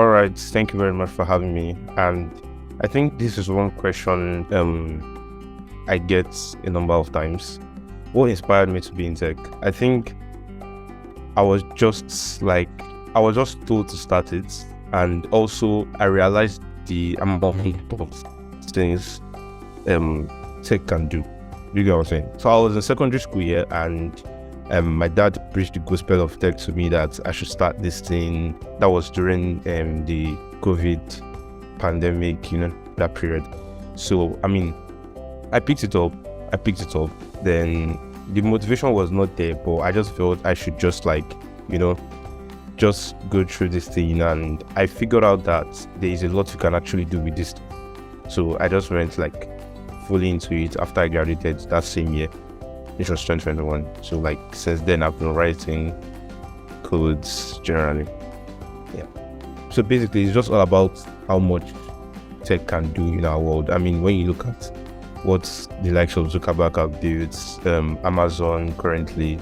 All right, thank you very much for having me. And I think this is one question I get a number of times. What inspired me to be in tech? I think I was just like I was just told to start it, and also I realized the amount of things tech can do. You get what I'm saying? So I was in secondary school here, and my dad preached the gospel of tech to me that I should start this thing. That was during the COVID pandemic, that period. So I picked it up. Then the motivation was not there, but I just felt I should just just go through this thing, and I figured out that there is a lot you can actually do with this. So I just went fully into it after I graduated that same year, which was 2021. So since then I've been writing codes generally. Yeah. So basically it's just all about how much tech can do in our world. When you look at what the likes of Zuckerberg have built, Amazon currently,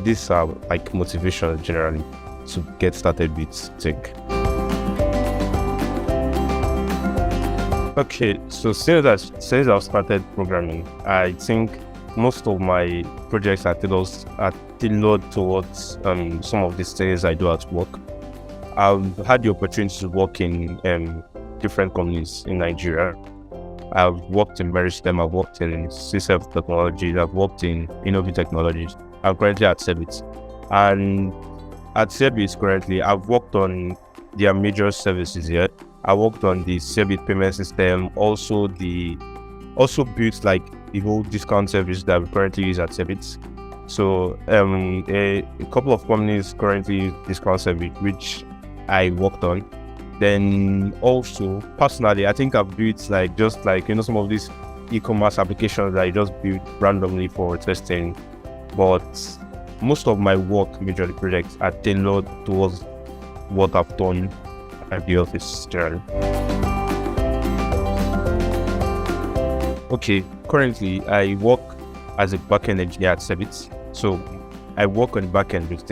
these are motivations generally to get started with tech. Okay, so since I've started programming, I think most of my projects are tailored towards some of these things I do at work. I've had the opportunity to work in different companies in Nigeria. I've worked in Meristem, I've worked in CSF Technologies, I've worked in Innovi Technologies. I'm currently at Sebit. And at Sebit currently, I've worked on their major services here. I worked on the Sebit payment system, also built the whole discount service that we currently use at Sebit. So a couple of companies currently use discount service, which I worked on. Then also personally, I think I've built some of these e-commerce applications that I just built randomly for testing. But most of my work, majorly projects, are tailored towards what I've done at the office generally. Okay, currently I work as a backend engineer at Sebit. So I work on the backend with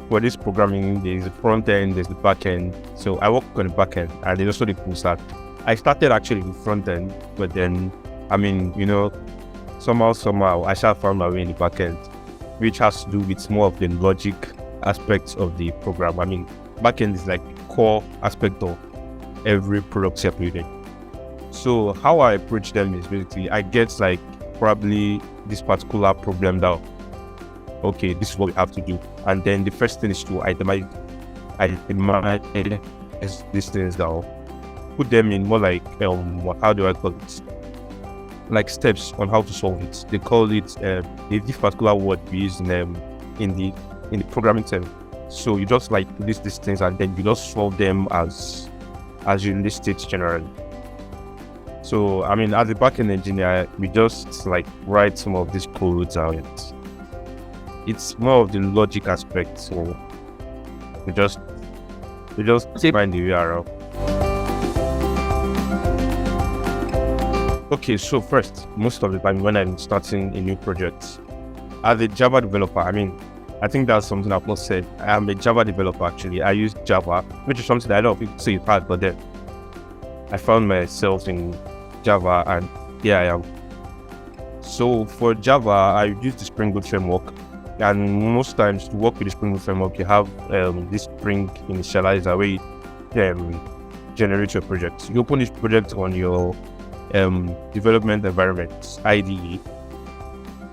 for this programming, there's the front end, there's the back end. So I work on the back end, and there's also the full stack. I started actually with front end, but then, somehow I shall found my way in the back end, which has to do with more of the logic aspects of the program. Back end is the core aspect of every product you're building. So how I approach them is basically I get probably this particular problem that, okay, this is what we have to do. And then the first thing is to itemize these things down, put them in more how do I call it? Steps on how to solve it. They call it this particular word we use in the programming term. So you just list these things, and then you just solve them as you list it generally. So as a backend engineer, we just write some of these codes out. It's more of the logic aspect, so we just find the way around. Okay, so first, most of the time when I'm starting a new project, as a Java developer, I think that's something I've not said. I am a Java developer actually. I use Java, which is something that a lot of people say it's hard, but then I found myself in Java, and here I am. So for Java, I use the Spring Boot framework. And most times to work with the Spring Boot framework, you have this Spring initializer where you generate your project. You open this project on your development environment, IDE,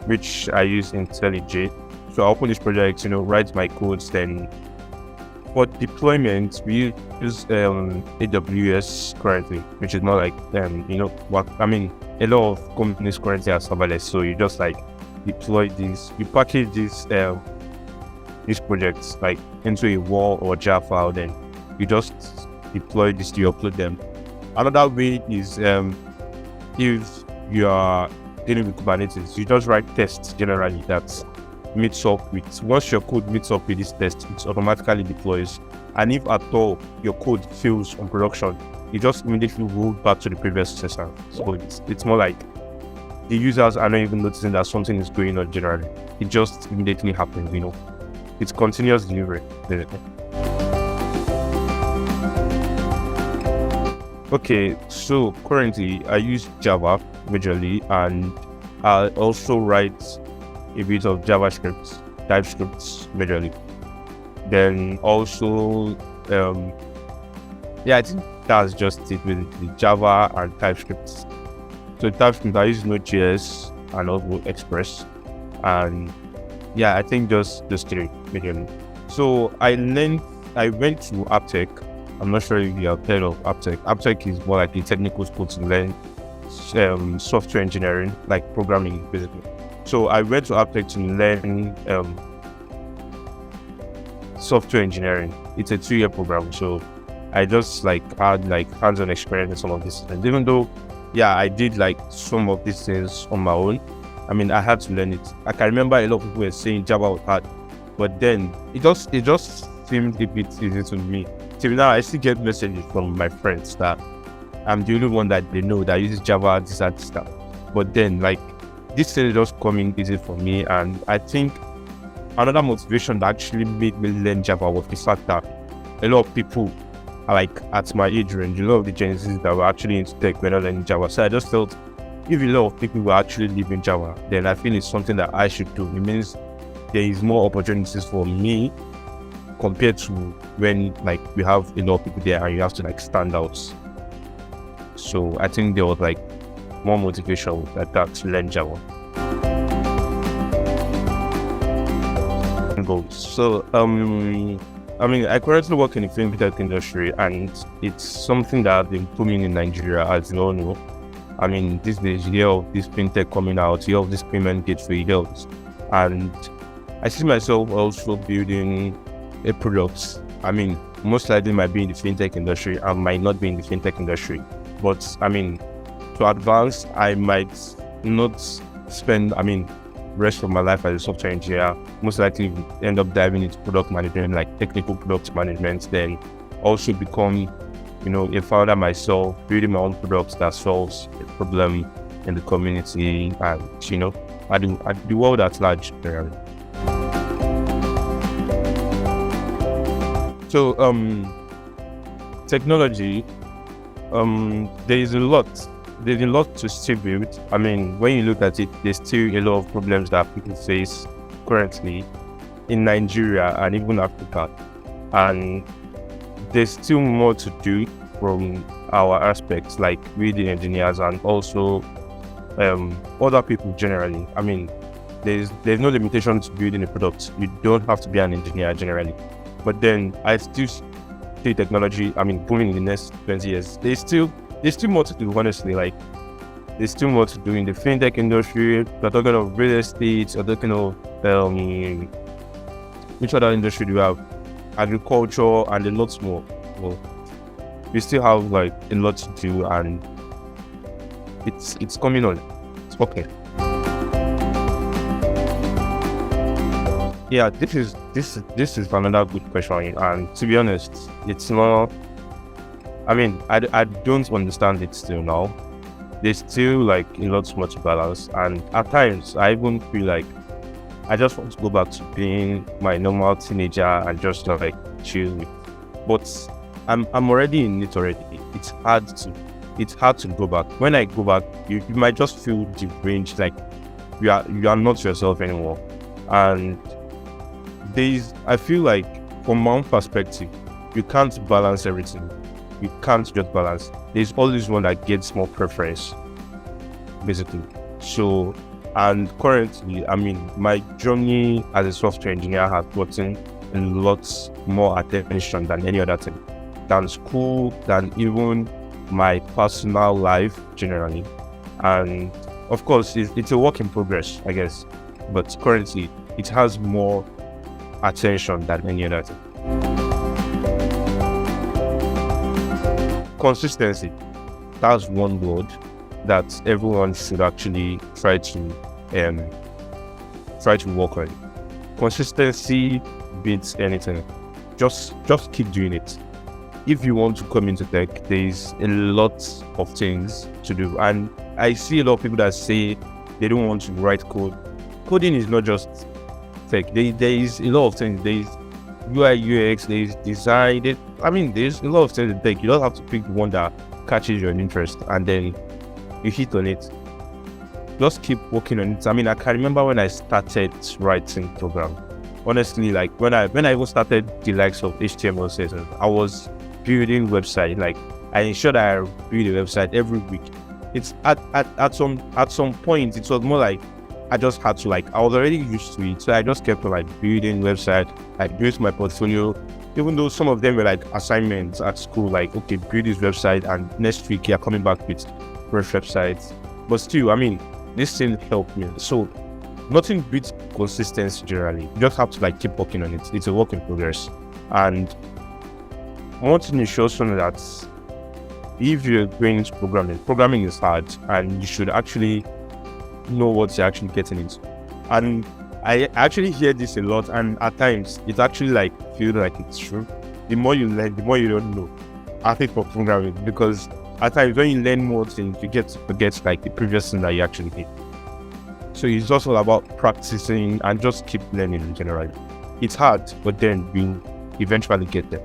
which I use IntelliJ. So I open this project, write my codes. Then for deployment, we use AWS currently, which is not a lot of companies currently are serverless. So you just deploy this, you package these projects into a WAR or jar file, then you just deploy this, you upload them. Another way is if you are dealing with Kubernetes, you just write tests generally that meets up with, once your code meets up with this test, it automatically deploys. And if at all your code fails on production, you just immediately roll back to the previous session. So it's more the users are not even noticing that something is going on generally. It just immediately happens, It's continuous delivery. Okay, so currently I use Java majorly, and I also write a bit of JavaScript, TypeScript majorly. Then also, um, yeah, I think that's just it with the Java and TypeScript. So TypeScript I use Node.js and also Express, and yeah, I think just three majorly. So I went to Aptech. I'm not sure if you have heard of Aptech. Aptech is more like a technical school to learn software engineering, like programming, basically. So I went to Aptech to learn software engineering. It's a 2-year program, so I just like had like hands-on experience in some of these things. Even though, yeah, I did like some of these things on my own. I mean, I had to learn it. I can remember a lot of people were saying Java was hard, but then it just seemed a bit easy to me. Till now, I still get messages from my friends that I'm the only one that they know that uses Java, this and stuff. But then, like, this thing is just coming easy for me, and I think another motivation that actually made me learn Java was the fact that a lot of people are like at my age range, a lot of the Gen Zs that were actually into tech were not learning Java. So I just felt if a lot of people were actually living Java, then I feel it's something that I should do. It means there is more opportunities for me compared to when like we have a lot of people there and you have to like stand out. So I think there was like more motivation with that to learn Java. Goals. So I mean, I currently work in the fintech industry, and it's something that has been booming in Nigeria, as you all know. I mean, these days you hear of this fintech coming out, you hear of this payment gateway, you hear of this. And I see myself also building a product. I mean, most likely might be in the fintech industry and might not be in the fintech industry. But I mean, to advance, I might not spend, rest of my life as a software engineer. Most likely end up diving into product management, like technical product management, then also become, a founder myself, building my own products that solves a problem in the community and, at the world at large. So, technology, there's a lot to still build. I mean, when you look at it, there's still a lot of problems that people face currently in Nigeria and even Africa. And there's still more to do from our aspects, like we the engineers and also other people generally. I mean, there's no limitation to building a product. You don't have to be an engineer generally. But then I still see technology, booming in the next 20 years. There's still more to do, honestly. Like, there's still more to do in the fintech industry. We're talking of real estate, we're talking of which other industry do we have? Agriculture and a lot more. Well, we still have like a lot to do, and it's coming on. It's okay. Yeah, this is another good question, and to be honest, it's not. I don't understand it still now. There's still like a lot more to balance, and at times I even feel like I just want to go back to being my normal teenager and just like chill. But I'm already in it already. It's hard to go back. When I go back, you might just feel deranged, like you are not yourself anymore. And I feel like from my own perspective, you can't balance everything. You can't just balance. There's always one that gets more preference, basically. So, and currently, my journey as a software engineer has gotten a lot more attention than any other thing, than school, than even my personal life generally. And of course, it's a work in progress, I guess. But currently, it has more attention than any other thing. Consistency. That's one word that everyone should actually try to work on. Consistency beats anything. Just keep doing it. If you want to come into tech, there's a lot of things to do. And I see a lot of people that say they don't want to write code. Coding is not just tech. There is a lot of things. There's UI, UX, there's design. There's a lot of things in tech. You don't have to pick the one that catches your interest and then you hit on it, just keep working on it. I mean, I can remember when I started writing program. Honestly, like when I even started the likes of HTML sessions, I was building website. Like I ensured I build a website every week. It's at some point it was more like I just had to, like, I was already used to it, so I just kept on like building website, like build my portfolio. Even though some of them were like assignments at school, like, okay, build this website and next week you're coming back with fresh websites. But still, I mean, this thing helped me. So nothing beats consistency generally. You just have to like keep working on it. It's a work in progress. And one thing is also that if you're going into programming is hard and you should actually know what you're actually getting into. And I actually hear this a lot, and at times it actually like feels like it's true. The more you learn, the more you don't know. I think for programming, because at times when you learn more things, you get to forget like the previous thing that you actually did. So it's just all about practicing and just keep learning in general. It's hard, but then you eventually get there.